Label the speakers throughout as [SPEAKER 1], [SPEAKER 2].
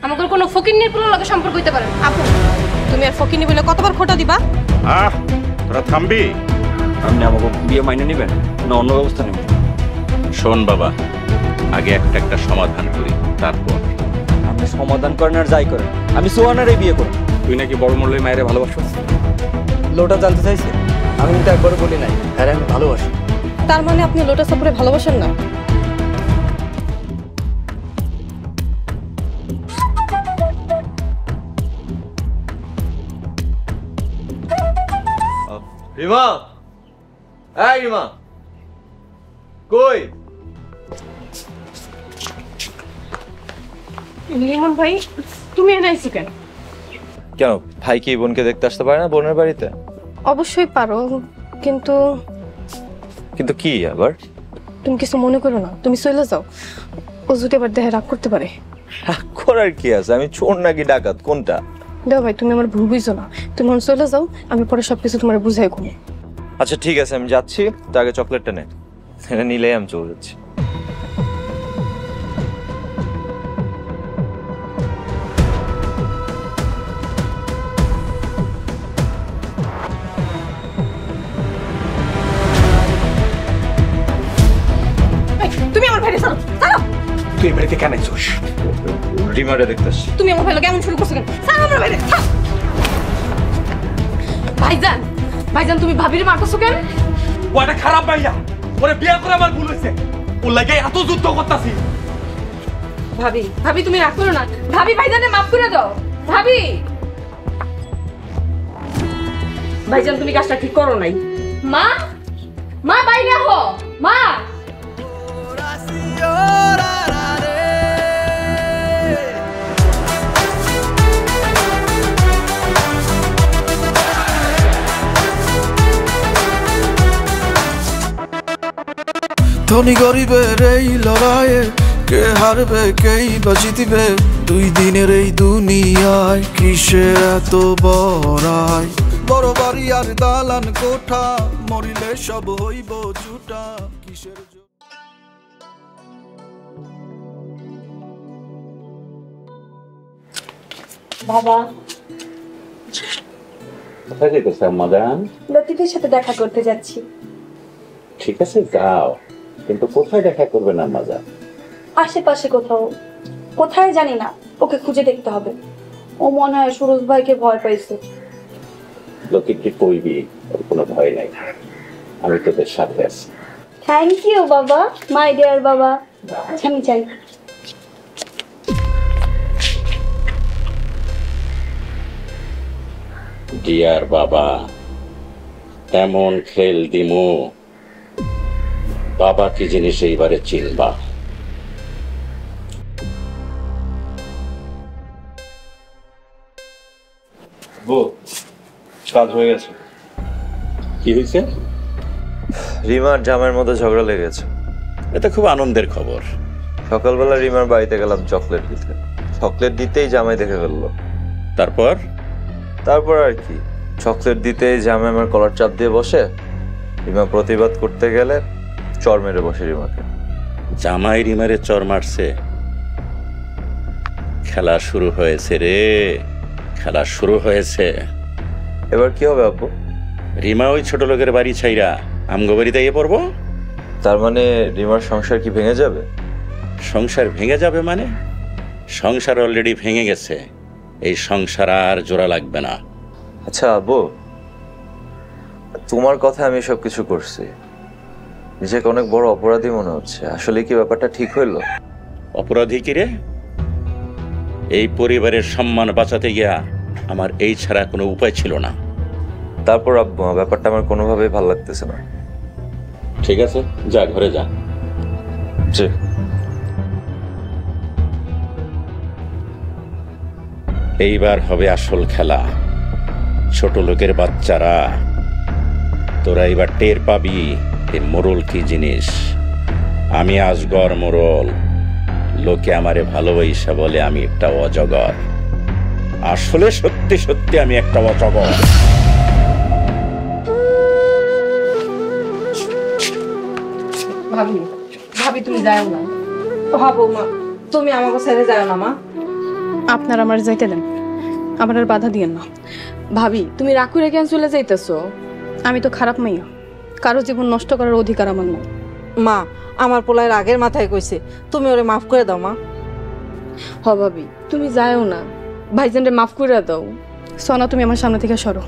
[SPEAKER 1] আমাকে কোনো ফকিন্নির পুরো লগে সম্পর্ক হইতে পারে না। আপু তুমি আর ফকিন্নি বলে কতবার খোটা দিবা?
[SPEAKER 2] তোরা থামবি?
[SPEAKER 3] আপনি আমাকে বিয়ে মাইনে নেবেন না অন্য ব্যবস্থা নেবেন?
[SPEAKER 2] শোন বাবা, আগে একটা একটা সমাধান করি, তারপর।
[SPEAKER 3] আপনি সমাধান করেন আর যাই করেন, আমি সোহানারই বিয়ে করব।
[SPEAKER 4] তুই নাকি বড় মূল্যের মায়ের ভালোবাসো?
[SPEAKER 3] লোটা জানতে চাইছে, আমি কিন্তু একবারও বলি নাই হ্যাঁ আমি ভালোবাসি।
[SPEAKER 1] তার মানে আপনি লোটা সাপুরে ভালোবাসেন না?
[SPEAKER 3] রিমা, এই রিমা কই?
[SPEAKER 1] লিমন ভাই তুমি এনে আইছো কেন?
[SPEAKER 5] কেন ভাই কি বোনকে দেখতে আসতে পারে না বোনের বাড়িতে?
[SPEAKER 1] অবশ্যই পারো, কিন্তু
[SPEAKER 5] কিন্তু কি আবার?
[SPEAKER 1] তুমি কিছু মনে করো না, তুমি চলে যাও। ও যদি আবার দেহে রাগ করতে পারে।
[SPEAKER 5] রাগ করার কি আছে? আমি চোর নাকি ডাকাত কোনটা?
[SPEAKER 1] দেও ভাই, তুমি আমার ভুল বুঝছো না। তুমি এখন চলে যাও, আমি পরে সবকিছু তোমার বুঝাই কমো।
[SPEAKER 5] আচ্ছা ঠিক আছে, আমি যাচ্ছি, তার আগে চকলেটটা নে। এটা নিলেই আমি চলে যাচ্ছি।
[SPEAKER 1] তুমি আমার ভাইরে ছাড়ো, ছাড়ো।
[SPEAKER 4] তুই বাড়িতে কেন আইছিস?
[SPEAKER 5] রিমারে দেখতে আসছি।
[SPEAKER 1] তুমি আমার ভাইকে কেমন শুরু করছো কেন? ছাড়ো আমার ভাইরে, ছাড়ো। ভাইজান, ভাইজান তুমি ভাবিরে মারতেছো কেন?
[SPEAKER 4] ও একটা খারাপ ভাইয়া, ওরে বিয়ে করে আমার ভুল হয়েছে, ওর লাগে এত যুদ্ধ করতেছি।
[SPEAKER 1] ভাবি, ভাবি তুমি রাগ করো না। ভাবি ভাইজানে মাফ করে দাও। ভাবি, ভাইজান তুমি কাজটা ঠিক করো নাই। মা, মা বাইরে হো, মা।
[SPEAKER 6] ধনী গরিবের এই লড়াইয়ে কে হারবে কেই বা জিতবে, দুই দিনের এই দুনিয়ায় কিসের এত বড়াই? বড় বাড়ি আর দালান কোঠা, মরিলে সব হইব জুটা, কিসের
[SPEAKER 7] বাবা
[SPEAKER 2] কোথায় যেতেছে মাদান?
[SPEAKER 7] লতিফের সাথে দেখা করতে যাচ্ছি।
[SPEAKER 2] ঠিক আছে যাও, কিন্তু কোথায় দেখা করবে না মাদান?
[SPEAKER 7] আশেপাশে কোথাও, কোথায় জানি না, ওকে খুঁজে দেখতে হবে। ও মনে হয় সুরজ ভাইকে ভয় পাইছে।
[SPEAKER 2] লোকে কইবি, ওর কোনো ভয় নাই, আমি তোদের সাথে আছি।
[SPEAKER 7] থ্যাংক ইউ বাবা, মাই ডিয়ার বাবা। আমি চাই
[SPEAKER 2] ডিয়ার বাবা, এমন খেল দিমু, বাবা কি জিনিস এইবারে চিনবা।
[SPEAKER 5] কাজ হয়ে গেছে।
[SPEAKER 2] কি হয়েছে?
[SPEAKER 5] রিমার জামাইয়ের মধ্যে ঝগড়া লেগেছে।
[SPEAKER 2] এটা খুব আনন্দের খবর।
[SPEAKER 5] সকালবেলা রিমার বাড়িতে গেলাম চকলেট দিতে, চকলেট দিতেই জামাই দেখে ফেললো।
[SPEAKER 2] তারপর?
[SPEAKER 5] তারপর আর কি, চকলেট দিতেই জামাই আমার কলার চাপ দিয়ে বসে, রিমা প্রতিবাদ করতে গেলে চর মেরে বসে রিমাকে।
[SPEAKER 2] জামাই রিমারে চর মারছে? খেলা শুরু হয়েছে রে, খেলা শুরু হয়েছে।
[SPEAKER 5] এবার কি হবে আব্বু?
[SPEAKER 2] রিমা ওই ছোট লোকের বাড়ি ছাইরা আমগো বাড়িতে গিয়ে পড়বো।
[SPEAKER 5] তার মানে রিমার সংসার কি ভেঙে যাবে?
[SPEAKER 2] সংসার ভেঙে যাবে মানে? সংসার অলরেডি ভেঙে গেছে, এই সংসার আর জোড়া লাগবে না।
[SPEAKER 5] আচ্ছা আব্বু, তোমার কথা আমি সবকিছু করছি, নিজেকে অনেক বড় অপরাধী মনে হচ্ছে। আসলে কি ব্যাপারটা ঠিক হইলো?
[SPEAKER 2] অপরাধী কি রে? এই পরিবারের সম্মান বাঁচাতে গিয়া আমার এই ছাড়া কোনো উপায় ছিল না।
[SPEAKER 5] তারপর আব্বু, ব্যাপারটা আমার কোনোভাবেই ভালো লাগতেছে না।
[SPEAKER 2] ঠিক আছে, যা ঘরে যা।
[SPEAKER 5] জি।
[SPEAKER 2] এইবার হবে আসল খেলা। ছোট লোকের বাচ্চারা, তোরা এবার টের পাবি এই মোরল কি জিনিস। আমি আজগর মোরল, লোকে আমারে ভালোবাসা বলে আমি একটা অজগর। আসলে সত্যি সত্যি আমি একটা অজগর।
[SPEAKER 1] ভাবি ভাবি তুমি যাও না। হ্যাঁ বৌমা, তুমি আমাকে ছেড়ে যাও না মা।
[SPEAKER 8] আপনার আমার যাইতে দেন, আমার আর বাধা দিয়েন না।
[SPEAKER 1] ভাবি তুমি রাগ করে কেন চলে যাইতেছো?
[SPEAKER 8] আমি তো খারাপ মাইয়া, কারো জীবন নষ্ট করার অধিকার আমার নাই।
[SPEAKER 9] মা, আমার পোলার আগের মাথায় কইছে, তুমি ওরে মাফ করে দাও মা।
[SPEAKER 1] হ ভাবি তুমি যাও না, ভাইজানরে মাফ করে দাও।
[SPEAKER 8] সোনা তুমি আমার সামনে থেকে সরো।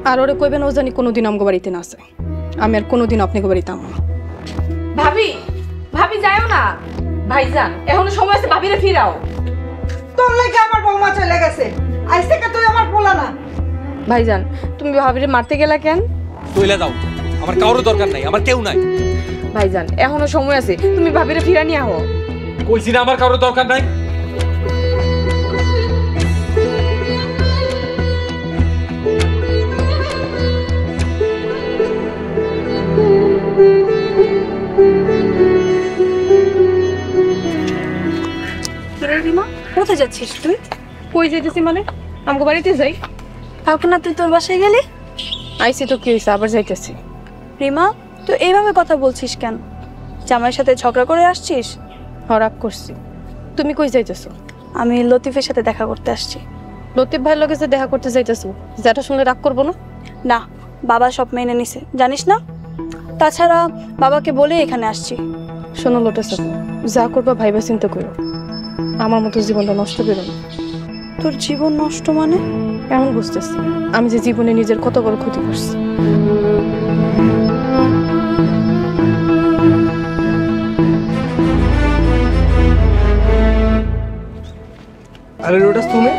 [SPEAKER 8] আর ওরে কইবেন ও জানি কোনোদিন আমগো বাড়িতে না আসে। আমি আর কোনোদিন আপনাকে বাড়িতে আমো না।
[SPEAKER 1] ভাবি ভাবি যাও না, ভাইজান এখনো সময় আছে, ভাবিরে ফিরাও।
[SPEAKER 9] তোর লাগে আমার বৌমা চলে গেছে, আজ থেকে তুই আমার পোলা না।
[SPEAKER 1] ভাইজান তুমি ভাবিরে মারতে গেলা কেন?
[SPEAKER 4] চলে যাও, আমার কারোর দরকার নাই, আমার কেউ নাই।
[SPEAKER 1] ভাইজান এখনো সময় আছে, তুমি ভাবিরে ফিরা নিয়ে আহো।
[SPEAKER 4] কইছি না আমার কারোর দরকার নাই।
[SPEAKER 7] রিমা, কোথায় যাচ্ছিস তুই?
[SPEAKER 8] কই যাইতেছি মানে? আমগো বাড়িতে যাই।
[SPEAKER 7] এখন না তুই তোর বাসায় গেলি?
[SPEAKER 8] আইসি তো কি হয়েছে, আবার যাইতেছি।
[SPEAKER 7] রিমা, তুই এইভাবে কথা বলছিস কেন? জামাইয়ের সাথে ঝগড়া করে আসছিস?
[SPEAKER 8] রাগ করছি। তুমি কই যাইতেছো?
[SPEAKER 7] আমি লতিফের সাথে দেখা করতে আসছি।
[SPEAKER 8] লতিফ ভাইয়ের লগে যে দেখা করতে যাইতেছো, যেটা শুনলে রাগ করবো না?
[SPEAKER 7] না, বাবা সব মেনে নিছে, জানিস না? তাছাড়া বাবাকে বলে এখানে আসছি।
[SPEAKER 8] শোনো লোটা সাপু, যা করবা ভাইবা চিন্তা করো। আমার মতো জীবনটা নষ্ট করো না।
[SPEAKER 7] তোর জীবন নষ্ট মানে?
[SPEAKER 8] এমন বুঝতেছি আমি যে জীবনে নিজের কত বড় ক্ষতি করছি।
[SPEAKER 3] আরে রোটাস, তুমি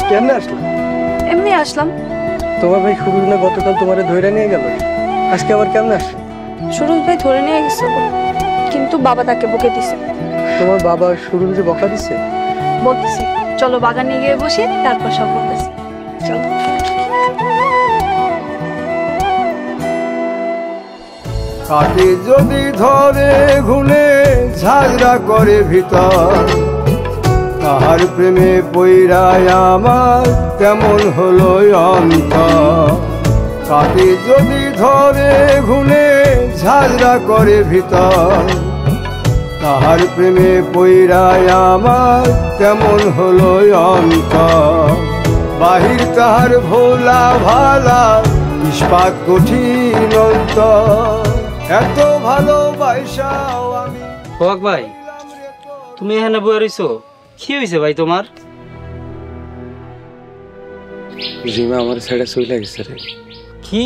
[SPEAKER 3] কেমনে আসলে?
[SPEAKER 7] এমনি আসলাম।
[SPEAKER 3] তোমার ভাই সুরুজ না গতকাল তোমারে ধইরা নিয়ে গেল, আজকে আবার কেমনে আসলে?
[SPEAKER 7] সুরজ ভাই ধরে নিয়ে গেছে, কিন্তু বাবা তাকে বকে দিছে।
[SPEAKER 3] তোমার বাবা সুরুজে বকা দিছে?
[SPEAKER 7] বলতেছি চলো বাগানে গিয়ে বসে তারপর সব বলতেছি। চলো।
[SPEAKER 10] কাকে যদি ধরে ঘুনে ঝাগড়া করে ভিতর, কাহার প্রেমে পইরায় আমার কেমন হলো অন্তর। কাকে যদি ধরে ঘুনে ঝাগড়া করে ভিতর, কাহার প্রেমে পইরায় আমার কেমন হলো অন্তর। বাহির তাহার ভোলা ভালা, ইস্পাত কঠিন অন্তর। এত ভালোবাসাও আমি।
[SPEAKER 11] সোহাগ ভাই, তুমি এখানে বয়ে রইছো, কি হয়েছে ভাই তোমার?
[SPEAKER 3] রিমা আমার ছেড়ে চলে গেছে রে।
[SPEAKER 11] কি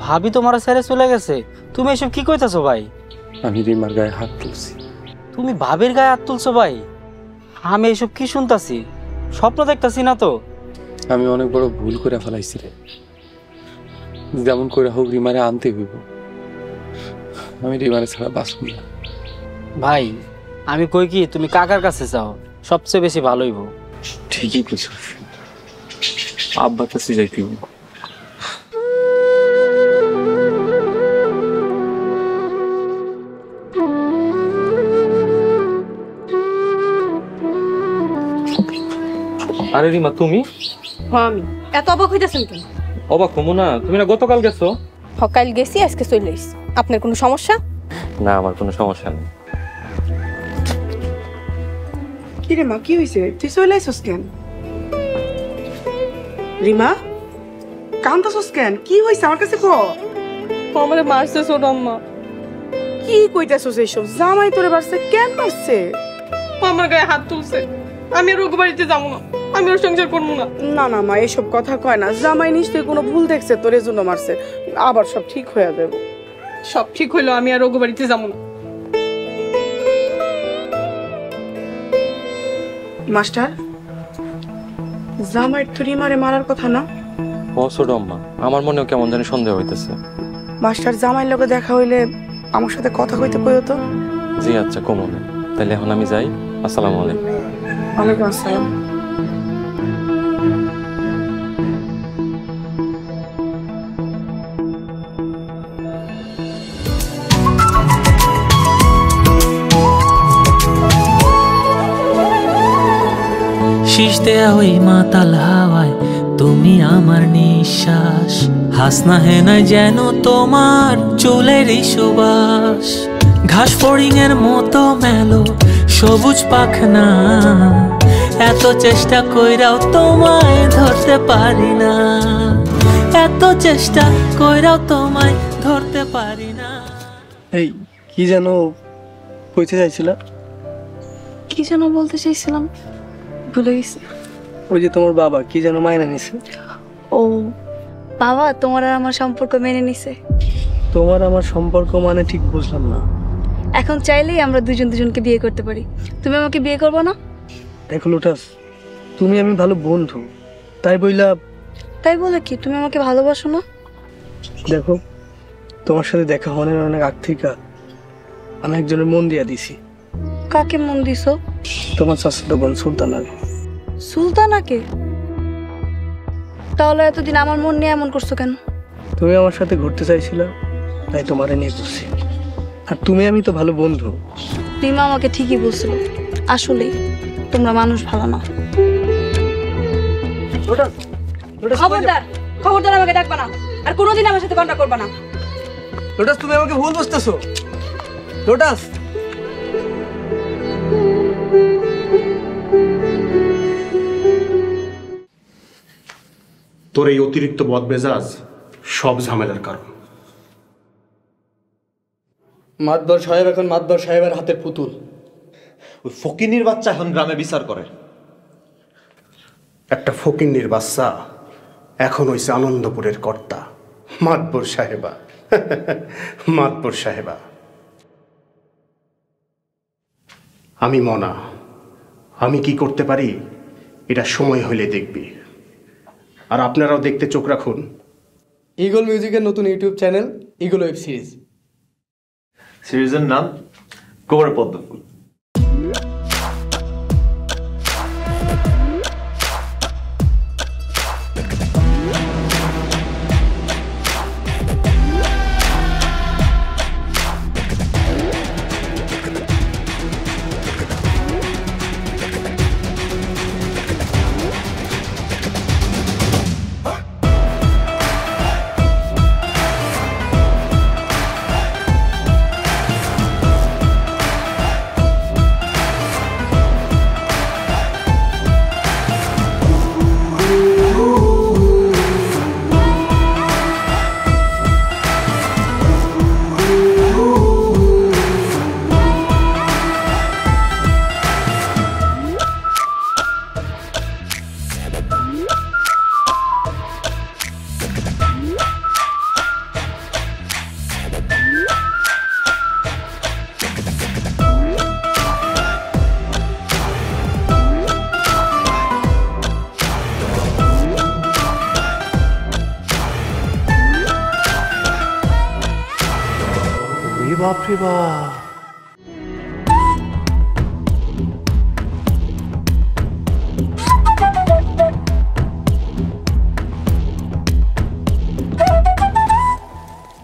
[SPEAKER 11] ভাবি তোমার ছেড়ে চলে গেছে? তুমি এসব কি কইতাছো ভাই?
[SPEAKER 3] আমি রিমার গায়ে হাত তুলছি।
[SPEAKER 11] তুমি ভাবির গায়ে হাত তুলছো ভাই? আমি এসব কি শুনতাছি? স্বপ্ন দেখতাছি না তো?
[SPEAKER 3] আমি অনেক বড় ভুল করে ফেলাইছি রে। যেমন করে হোক রিমারে আনতে হইব, আমি রিমারে ছাড়া বাঁচব না।
[SPEAKER 11] ভাই আমি কই কি, তুমি কাকার কাছে যাও, সবচেয়ে বেশি ভালো হইব।
[SPEAKER 3] ঠিকই কিছু আব্বার কাছে যাইতে হইব।
[SPEAKER 4] আরে রিমা, তুমি?
[SPEAKER 8] হ্যাঁ আমি। এত অবাক হইতেছেন কেন?
[SPEAKER 4] অবাক হবো না, তুমি না গতকাল গেছো?
[SPEAKER 8] সকাল গেছি, আজকে চলে এসেছি। আপনার কোনো সমস্যা?
[SPEAKER 5] না, আমার কোনো সমস্যা নেই।
[SPEAKER 9] কিরে মা, কি হয়েছে? তুই চলে আইসস কেন? রিমা, কান্দাছস কেন? কি হয়েছে আমার কাছে কো।
[SPEAKER 8] আমারে মারছে ছোট আম্মা।
[SPEAKER 9] কি কইতাছস এইসব? জামাই তোরে মারছে? কেন মারছে?
[SPEAKER 8] আমার গায়ে হাত তুলছে। আমি আর ওকে বাড়িতে যাবো না, আমি ওর সংসার করবো না।
[SPEAKER 9] না না মা, এসব কথা কয় না। জামাই নিশ্চয়ই কোনো ভুল দেখছে, তোর এজন্য মারছে। আবার সব ঠিক হয়ে দেব।
[SPEAKER 8] সব ঠিক হইলো, আমি আর ওকে বাড়িতে যাবো না।
[SPEAKER 9] মাস্টার, জামাই তো রিমারে মারার কথা না?
[SPEAKER 5] ও ছোট আম্মা, আমার মনেও কেমন জানি সন্দেহ হইতেছে।
[SPEAKER 9] মাস্টার, জামাইয়ের লগে দেখা হইলে আমার সাথে কথা কইতে কইও তো।
[SPEAKER 5] জি আচ্ছা, কমনে। তাহলে এখন আমি যাই। আসসালামু আলাইকুম।
[SPEAKER 9] ওয়ালাইকুম আসসালাম।
[SPEAKER 12] শীষ দেয়া ওই মাতাল হাওয়ায় তুমি আমার নিঃশ্বাস, হাসনা হেনায় যেন তোমার চুলেরই সুবাস, ঘাস ফড়িং এর মতো মেলো সবুজ পাখনা, এত চেষ্টা কইরাও তোমায় ধরতে পারি না, এত চেষ্টা কইরাও তোমায় ধরতে পারি না।
[SPEAKER 13] এই কি যেন কইতে চাইছিল?
[SPEAKER 7] কি যেন বলতে চাইছিলাম ভুলে গেছি।
[SPEAKER 13] ওই যে তোমার বাবা কি যেন মাইনা নিছে।
[SPEAKER 7] ও বাবা তোমার আর আমার সম্পর্ক মেনে নিছে।
[SPEAKER 13] তোমার আমার সম্পর্ক মানে ঠিক বুঝলাম না।
[SPEAKER 7] এখন চাইলেই আমরা দুজন দুজনকে বিয়ে করতে পারি। তুমি আমাকে বিয়ে করবে না?
[SPEAKER 13] দেখো লোটাস, তুমি আমি ভালো বন্ধু, তাই বলে
[SPEAKER 7] কি তুমি আমাকে ভালোবাসো না?
[SPEAKER 13] দেখো তোমার সাথে দেখা হওয়ার অনেক আগ থেকে আমি একজনের মন দিয়া দিছি।
[SPEAKER 7] কাকে মন দিছো?
[SPEAKER 13] তোমার চাচাতো বোন সুলতানা।
[SPEAKER 7] সুলতানাকে? তাহলে এতদিন আমার মন নিয়ে এমন করছো কেন?
[SPEAKER 13] তুমি আমার সাথে ঘুরতে চাইছিলে, তাই তোমারে নিয়ে ঘুরছি। আর তুমি আমি তো ভালো বন্ধু।
[SPEAKER 7] রিমা আমাকে ঠিকই বলছিল, আসলেই তোমরা মানুষ ভালো না।
[SPEAKER 1] খবরদার আমাকে ডাকবা না, আর কোনোদিন আমার সাথে কন্টাক্ট করবা না।
[SPEAKER 13] লোটাস তুমি আমাকে ভুল বুঝতেছো। লোটাস
[SPEAKER 14] তোর এই অতিরিক্ত বদমেজাজ সব ঝামেলার কারণ।
[SPEAKER 13] মাতবর সাহেব এখন মাতবর সাহেবের হাতের পুতুল।
[SPEAKER 15] ওই ফকিন্নির বাচ্চা এখন গ্রামে বিচার করে।
[SPEAKER 14] একটা ফকিন্নির বাচ্চা এখন হইছে আনন্দপুরের কর্তা। মাতবর সাহেবা মাতবর সাহেবা। আমি মনা, আমি কি করতে পারি এটা সময় হইলে দেখবি। আর আপনারাও দেখতে চোখ রাখুন
[SPEAKER 13] ইগল মিউজিকের নতুন YouTube channel eagle web series.
[SPEAKER 5] সিরিজের নাম কোমর পদ্মফুল।
[SPEAKER 14] বাপরে বাপ,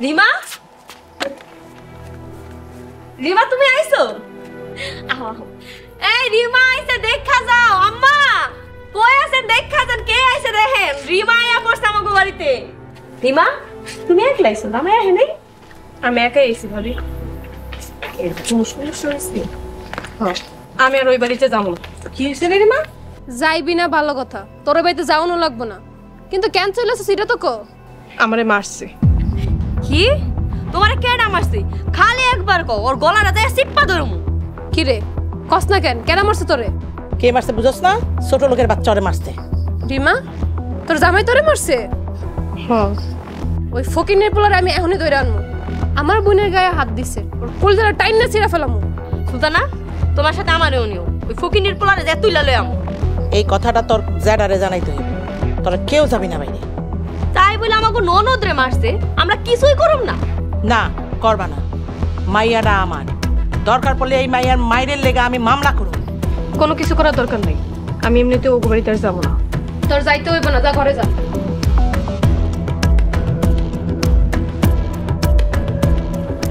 [SPEAKER 1] রিমা, রিমা তুমি আইছো? এই রিমা আইছে, দেখা যাও। আম্মা কই আছেন? দেখা যান কে আইছে দেখেন। রিমা আয়া পড়ছে আমাগো বাড়িতে। রিমা তুমি একলা আইছো? আমি আহে নাই। আমি একাই আইছি ভাবি। আমি আর ওই বাড়িতে যাবো। কি হয়েছে রে রিমা?
[SPEAKER 8] যাইবি না ভালো কথা, তোর বাড়িতে যাওয়ানো লাগবো না, কিন্তু ক্যান্সেল আছে সেটা তো কো।
[SPEAKER 1] আমারে মারছে। কি? তোমারে কেডা মারছে? খালি একবার কও, ওর গলাটা যায় চিপ্পা ধরমু।
[SPEAKER 8] কি রে কস না কেন? কেডা মারছে তোরে?
[SPEAKER 16] কে মারছে বুঝছ না? ছোট লোকের বাচ্চা ওরে মারছে।
[SPEAKER 8] রিমা তোর জামাই তোরে মারছে? হ্যাঁ। ওই ফকিনের পোলারে আমি এখনই ধরে আনবো। আমার বোনের গায়ে হাত দিছে, ওর কলজাটা টাইন না ছিঁড়া ফেলামু।
[SPEAKER 1] সুলতানা তোমার সাথে আমারও নিও, ওই ফকিনের পোলারে যা তুইলা লই আমু।
[SPEAKER 16] এই কথাটা তোর জ্যাডারে জানাইতে হইবে, তোরা কেউ যাবি না বাইরে।
[SPEAKER 1] তাই বলে আমাকে ননদরে মারছে, আমরা কিছুই করব না।
[SPEAKER 16] না করবা না, মাইয়াটা আমার। দরকার পড়লে এই মাইয়ার মাইরের লেগে আমি মামলা করব।
[SPEAKER 8] কোনো কিছু করার দরকার নাই, আমি এমনিতে ওগো বাড়িতে আর যাবো না। তোর যাইতে হইব না, যা ঘরে যা।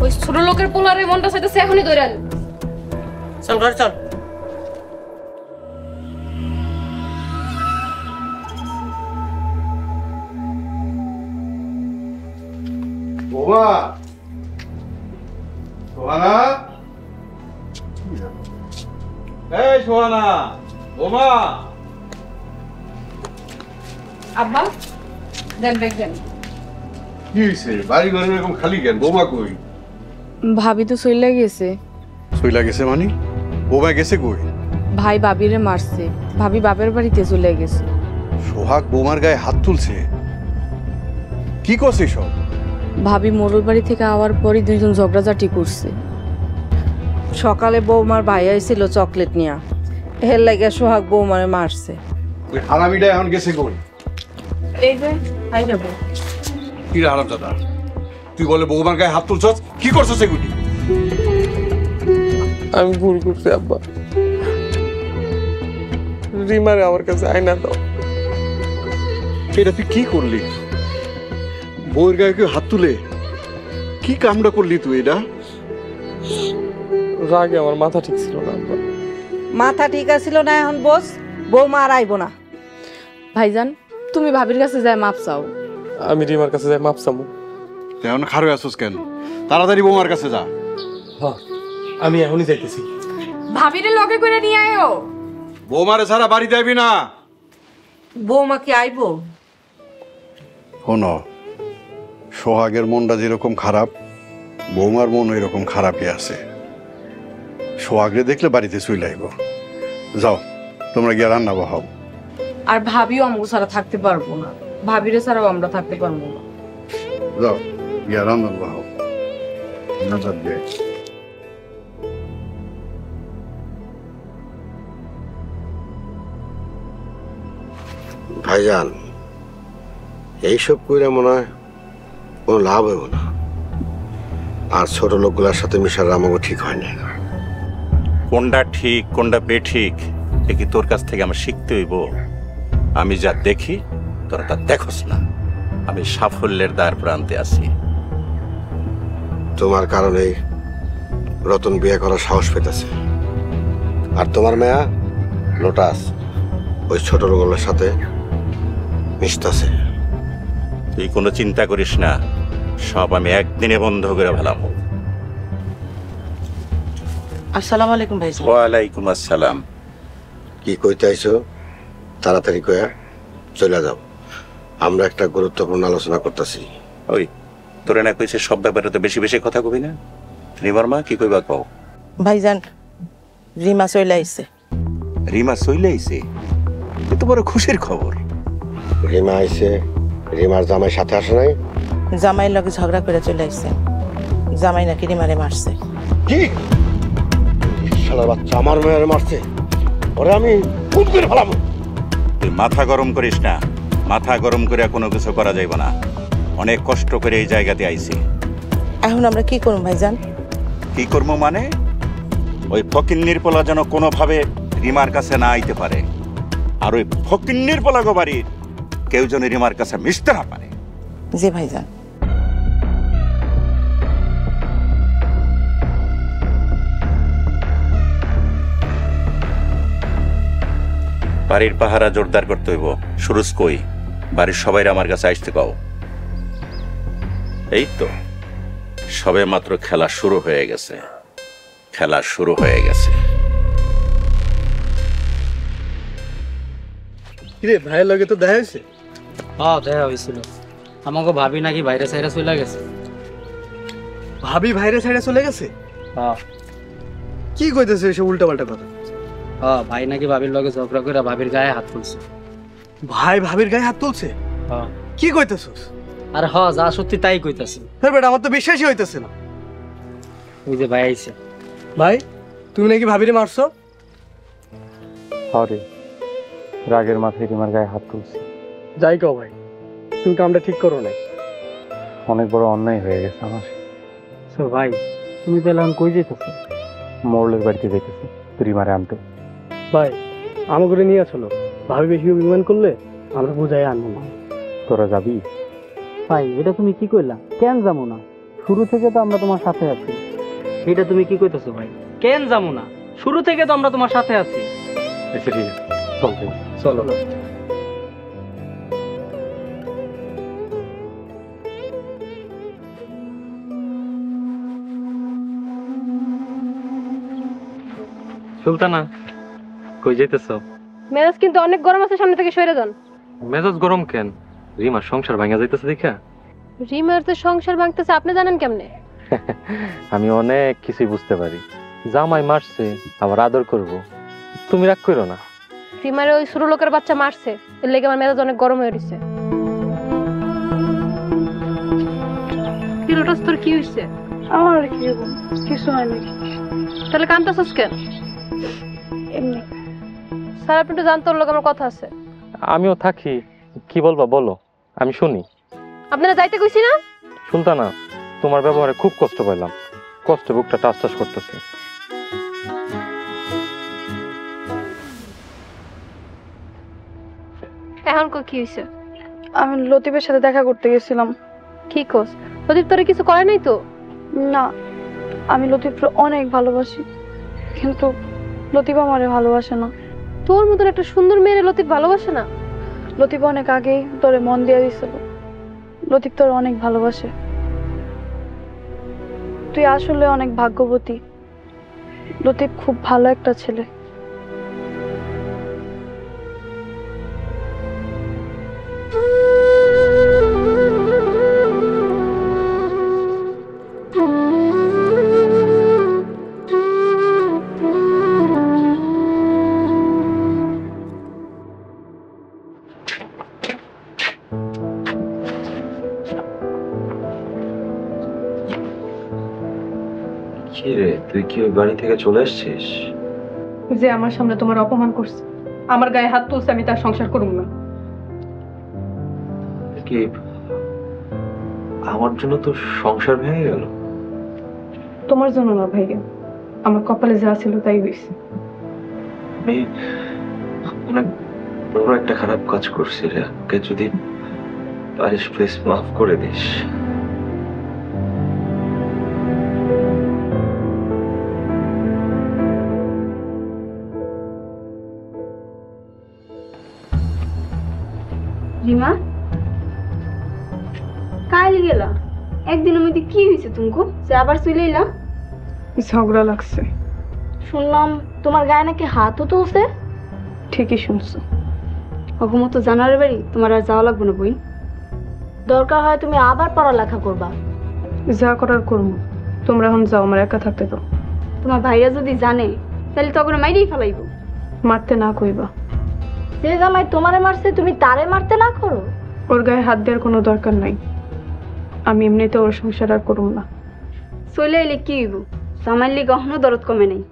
[SPEAKER 8] ওই ছোট লোকের পোলারে মনটা চাইতেছে এখনই ধরে আন।
[SPEAKER 16] চল ঘরে চল।
[SPEAKER 17] ওমা সোহানা,
[SPEAKER 4] এই সোহানা, ওমা।
[SPEAKER 9] আব্বা দেন ব্যাগ দেন।
[SPEAKER 17] কি হয়েছে? বাড়ি ঘরে এরকম খালি কেন? বৌমা কই?
[SPEAKER 18] ভাবি তো চলে গেছে।
[SPEAKER 17] চইলা গেছে মানে? বৌমা গেছে কই?
[SPEAKER 18] ভাই ভাবিরে মারছে, ভাবি বাপের বাড়িতে চলে গেছে।
[SPEAKER 17] সোহাগ বৌমার গায়ে হাত তুলছে? কি করছে সব?
[SPEAKER 18] ভাবি মোড়ল বাড়ি থেকে আওয়ার পরই দুইজন ঝগড়াঝাটি করছে।
[SPEAKER 16] সকালে বৌমার ভাই আইছিল চকলেট নিয়া, এর লাগে সোহাগ বৌমারে মারছে।
[SPEAKER 17] ওই হারামিটা এখন গেছে কই?
[SPEAKER 16] এই যে আই যাবো।
[SPEAKER 17] কি রে হারাম দাদা, তুই বলে বৌমার গায়ে হাত তুলছস? কি করছস এগুলি?
[SPEAKER 3] আমি ভুল করছি আব্বা, রিমারে আমার কাছে আয়না দাও।
[SPEAKER 17] এটা তুই কি করলি? বউয়ের গায়ে কেউ হাত তুলে কি কামটা করলি তুই? এটা
[SPEAKER 3] রাগে আমার মাথা ঠিক ছিল না আব্বা।
[SPEAKER 16] মাথা ঠিক আছিল না, এখন বস বৌমা আর আইব না।
[SPEAKER 18] ভাইজান তুমি ভাবির কাছে যায় মাপ চাও।
[SPEAKER 3] আমি রিমার কাছে যাই মাপ চামু।
[SPEAKER 17] এখন খারো আসছ কেন? তাড়াতাড়ি বৌমার কাছে যা।
[SPEAKER 3] হ্যাঁ আমি এখনই যাইতেছি।
[SPEAKER 18] ভাবিরে লগে করে নিয়ে আয়ো।
[SPEAKER 17] বৌমারে ছাড়া বাড়ি যাবি না।
[SPEAKER 16] বৌমা কি আইব?
[SPEAKER 17] শোনো, সোহাগের মনটা যেরকম খারাপ, বৌমার মন এরকম খারাপই আছে। সোহাগরে দেখলে বাড়িতে চলে আইব। যাও তোমরা গিয়ে রান্না বহাও।
[SPEAKER 18] আর ভাবিও আমাকে ছাড়া থাকতে পারবো না, ভাবিরে ছাড়াও আমরা থাকতে পারবো না।
[SPEAKER 17] যাও গিয়ে রান্না বহাও। নজর দিয়ে
[SPEAKER 19] ভাইজান, এইসব কইরা মনে হয় কোনো লাভ হইব না। আর ছোট লোকগুলার সাথে মিশার আমাকে ঠিক হয় না।
[SPEAKER 2] কোনটা ঠিক কোনটা বেঠিক এ কি তোর কাছ থেকে আমার শিখতে হইব? আমি যা দেখি তোরা তা দেখোস না। আমি সাফল্যের দ্বার প্রান্তে আছি।
[SPEAKER 19] তোমার কারণেই রতন বিয়ে করার সাহস পেতেছে। আর তোমার মেয়া লোটাস ওই ছোট লোকগুলোর সাথে মিশতেছে।
[SPEAKER 2] তুই কোনো চিন্তা করিস না, সব আমি একদিনে বন্ধ করে ফেলাম।
[SPEAKER 16] আসসালামু আলাইকুম ভাইজান।
[SPEAKER 2] ওয়ালাইকুম আসসালাম।
[SPEAKER 19] কি কইতে আইছো? তাড়াতাড়ি কয়া চলে যাও, আমরা একটা গুরুত্বপূর্ণ আলোচনা করতেছি।
[SPEAKER 2] ওই তোরে না কইছে সব ব্যাপারে তো বেশি বেশি কথা কবি না। রিমার মা কি কইবা কও?
[SPEAKER 16] ভাইজান রিমা চলে আইছে।
[SPEAKER 2] রিমা চলে আইছে? এ তো বড় খুশির খবর।
[SPEAKER 19] রিমা আইছে? রিমার জামাই সাথে আসে নাই?
[SPEAKER 16] জামাইয়ের লগে ঝগড়া করে চলে আইছে। জামাই নাকি রিমারে মারছে।
[SPEAKER 19] কি শালার বাচ্চা আমার মেয়ের মারছে? ওরে আমি খুন করে ফেলাবো।
[SPEAKER 2] তুই মাথা গরম করিস না। মাথা গরম করে কোনো কিছু করা যাইব না। অনেক কষ্ট করে এই জায়গাতে আইছি।
[SPEAKER 16] এখন আমরা কি করব ভাইজান?
[SPEAKER 2] কি করবো মানে? ওই ফকিন্নির পোলা যেন কোনোভাবে রিমার কাছে না আইতে পারে। আর ওই ফকিন্নির পোলা গো বাড়ির কেউ যেন রিমার কাছে মিশতে না পারে।
[SPEAKER 16] জি ভাইজান।
[SPEAKER 2] বাড়ির পাহারা জোরদার করতে হইব। সুরজ কই? বাড়ির সবাই আমার কাছে আসতে কও। এই তো সবে মাত্র খেলা শুরু হয়ে গেছে। খেলা শুরু হয়ে গেছে।
[SPEAKER 13] কিরে ভাইয়ের লগে তো দেখা হয়েছে?
[SPEAKER 11] হ্যাঁ দেখা হয়েছিল। আমাকে ভাবি নাকি বাইরে সাইরে চলে গেছে।
[SPEAKER 13] ভাবি ভাইরে সাইডে চলে গেছে?
[SPEAKER 11] হ্যাঁ।
[SPEAKER 13] কি কইতেছে এসব উল্টাপাল্টা কথা?
[SPEAKER 11] হ্যাঁ ভাই নাকি ভাবির লগে ঝগড়া করে ভাবির গায়ে হাত তুলছে।
[SPEAKER 13] ভাই ভাবির গায়ে হাত তুলছে?
[SPEAKER 11] হ্যাঁ।
[SPEAKER 13] কি কইতেছস?
[SPEAKER 11] আরে হ্যাঁ যা সত্যি তাই কইতাছি।
[SPEAKER 13] বেটা আমার তো বিশ্বাসই হইতেছে না।
[SPEAKER 11] ওই যে ভাই আইছে।
[SPEAKER 13] ভাই তুমি নাকি ভাবিরে মারছো?
[SPEAKER 3] হরে রাগের মাথায় রিমার গায়ে হাত তুলছি।
[SPEAKER 13] যাই কও ভাই, তুমি কামটা ঠিক করো নাই।
[SPEAKER 3] অনেক বড় অন্যায় হয়ে গেছে আমার।
[SPEAKER 11] তো ভাই তুমি তাহলে এখন কই যেতেছো?
[SPEAKER 3] মোড়লের বাড়িতে যাইতেছি রিমারে আনতে।
[SPEAKER 13] ভাই আমার করে নিয়ে আসলো, ভাবি বেশি অভিমান করলে আমরা বুঝাই আনবো না।
[SPEAKER 3] তোরা যাবি?
[SPEAKER 11] ভাই এটা তুমি কি কইলা? কেন যাবো না? শুরু থেকে তো আমরা তোমার সাথে আছি। এটা তুমি কি কইতেছো ভাই? কেন যাবো না? শুরু থেকে তো আমরা তোমার সাথে আছি।
[SPEAKER 3] আচ্ছা ঠিক আছে, চল ভাই চলো। সুলতানা কই যাইতেছো?
[SPEAKER 8] মেজাজ কিন্তু অনেক গরম আছে, সামনে থেকে সরে যান।
[SPEAKER 3] মেজাজ গরম কেন? রিমার সংসার ভাঙা যাইতেছে দেখা?
[SPEAKER 8] রিমার তো সংসার ভাঙতেছে আপনি জানেন কেমনে?
[SPEAKER 3] আমি অনেক কিছুই বুঝতে পারি। জামাই মারছে আবার আদর করব, তুমি রাগ করো না।
[SPEAKER 8] রিমার ওই ছোট লোকের বাচ্চা মারছে, এর লেগে আমার মেজাজ অনেক গরম হয়ে গেছে। কিলোটাস তোর কি হইছে?
[SPEAKER 7] আমার আর কি হবো, কিছু হয়নি।
[SPEAKER 8] তাহলে কান্তাছস কেন?
[SPEAKER 7] এমনি।
[SPEAKER 8] স্যার আপনি তো জানতো ওর লোক আমার কথা আছে।
[SPEAKER 3] আমিও থাকি, কি বলবা বলো, আমি শুনি।
[SPEAKER 8] আপনারা যাইতে কইছি না?
[SPEAKER 3] সুলতানা তোমার ব্যবহারে খুব কষ্ট পাইলাম, কষ্ট বুকটা টাস টাস করতেছে।
[SPEAKER 8] এখন কি হইছে?
[SPEAKER 7] আমি লতিফের সাথে দেখা করতে গেছিলাম।
[SPEAKER 8] কি কস? লতিফ তোরে কিছু করে নাই তো?
[SPEAKER 7] না, আমি লতিফকে অনেক ভালোবাসি, কিন্তু লতিফ আমারে ভালোবাসে না।
[SPEAKER 8] তোর মতন একটা সুন্দর মেয়ে লতিফ ভালোবাসে না?
[SPEAKER 7] লতিফ অনেক আগেই তোরে মন দিয়ে দিছিল। লতিফ তোর অনেক ভালোবাসে। তুই আসলে অনেক ভাগ্যবতী। লতিফ খুব ভালো একটা ছেলে।
[SPEAKER 5] কিরে তুই কি ওই বাড়ি থেকে চলে আসছিস?
[SPEAKER 8] যে আমার সামনে তোমার অপমান করছে, আমার গায়ে হাত তুলছে, আমি তার সংসার করব না।
[SPEAKER 5] কি আমার জন্য তো সংসার ভেঙে গেল?
[SPEAKER 8] তোমার জন্য না ভাইয়া, আমার কপালে যা ছিল তাই হয়েছে।
[SPEAKER 5] আমি অনেক বড় একটা খারাপ কাজ করছি রে, ওকে যদি পারিস প্লিজ মাফ করে দিস।
[SPEAKER 7] রিমা কাইলে গেলা? একদিনের মধ্যে কি হয়েছে তুমকো যে আবার চলে এলা?
[SPEAKER 8] ঝগড়া লাগছে।
[SPEAKER 7] শুনলাম তোমার গায়ে নাকি হাতও তুলছে।
[SPEAKER 8] ঠিকই শুনছো।
[SPEAKER 7] অগমতো জানার বাড়ি তোমার আর যাওয়া লাগবে না বই। দরকার হয় তুমি আবার পড়ালেখা করবা।
[SPEAKER 8] যা করার করবো, তোমরা এখন যাও, আমার একা থাকতে দাও।
[SPEAKER 7] তোমার ভাইরা যদি জানে তাহলে তখন মাইরেই ফেলাইব।
[SPEAKER 8] মারতে না কইবা।
[SPEAKER 7] যে জামাই তোমারে মারছে তুমি তারে মারতে না করো।
[SPEAKER 8] ওর গায়ে হাত দেওয়ার কোনো দরকার নাই, আমি এমনিতে ওর সংসার আর করব না।
[SPEAKER 7] চলে এলে কি হইব? জামাইলি কখনো দরদ কমে নাই।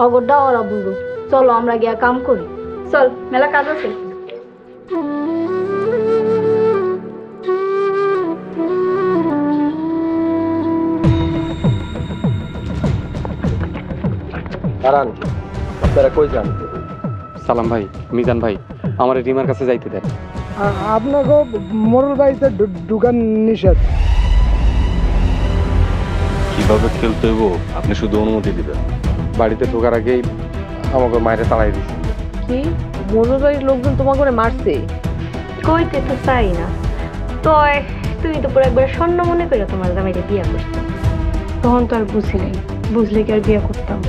[SPEAKER 7] অগরটা ওরা বুঝবো। চলো আমরা গিয়া কাম করি। চল, মেলা কাজ আছে।
[SPEAKER 3] দাঁড়ান, আপনারা কই যান? সালাম ভাই, মিজান ভাই, আমার রিমার কাছে যাইতে দেন।
[SPEAKER 13] আপনাকে মোরল বাড়িতে ঢুকান নিষেধ।
[SPEAKER 3] কিভাবে খেলতে হইব আপনি শুধু অনুমতি দিবেন। বাড়িতে ঢোকার আগেই আমাকে মায়ের তাড়াই দিচ্ছে।
[SPEAKER 1] কি মোরল বাড়ির লোকজন তোমাকে করে মারছে? কইতে তো চাই না, তো তুমি তো পুরো একবার স্বর্ণ মনে করে তোমার জামাইকে বিয়ে করছো।
[SPEAKER 8] তখন তো আর বুঝি নাই, বুঝলে কি আর বিয়ে করতাম?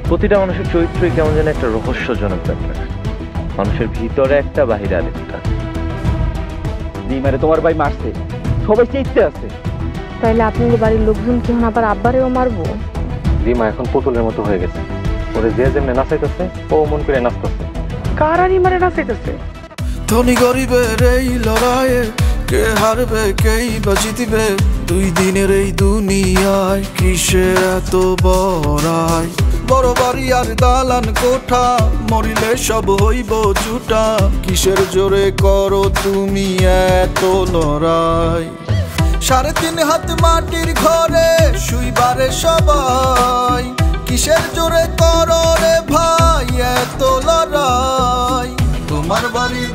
[SPEAKER 5] প্রতিটা মানুষের চরিত্রই কেমন যেন একটা রহস্যজনক ব্যাপার, মানুষের ভিতরে একটা বাহিরে আরেকটা।
[SPEAKER 11] রিমারে তোমার ভাই মারছে, সবাই চেইতে আছে।
[SPEAKER 1] তাইলে আপনাদের বাড়ির লোকজন কি আবার আব্বারেও মারবো?
[SPEAKER 3] রিমা এখন পুতুলের মতো হয়ে গেছে, ওরে যে যেমনে নাচাইতেছে ও মন করে নাচতেছে।
[SPEAKER 9] কারা রিমারে নাচাইতেছে?
[SPEAKER 6] ধনী গরিবের এই লড়াইয়ে কে হারবে কেই বা জিতবে, দুই দিনের এই দুনিয়ায় কিসের এত বড়াই। বড় বাড়ি আর দালান কোঠা, মরিলে সব হইব জুটা, কিসের জোরে করো তুমি এত লড়াই। 3.5 হাত মাটির ঘরে শুইবারে সবাই, কিসের জোরে করো রে ভাই এত লড়াই। তোমার বাড়ির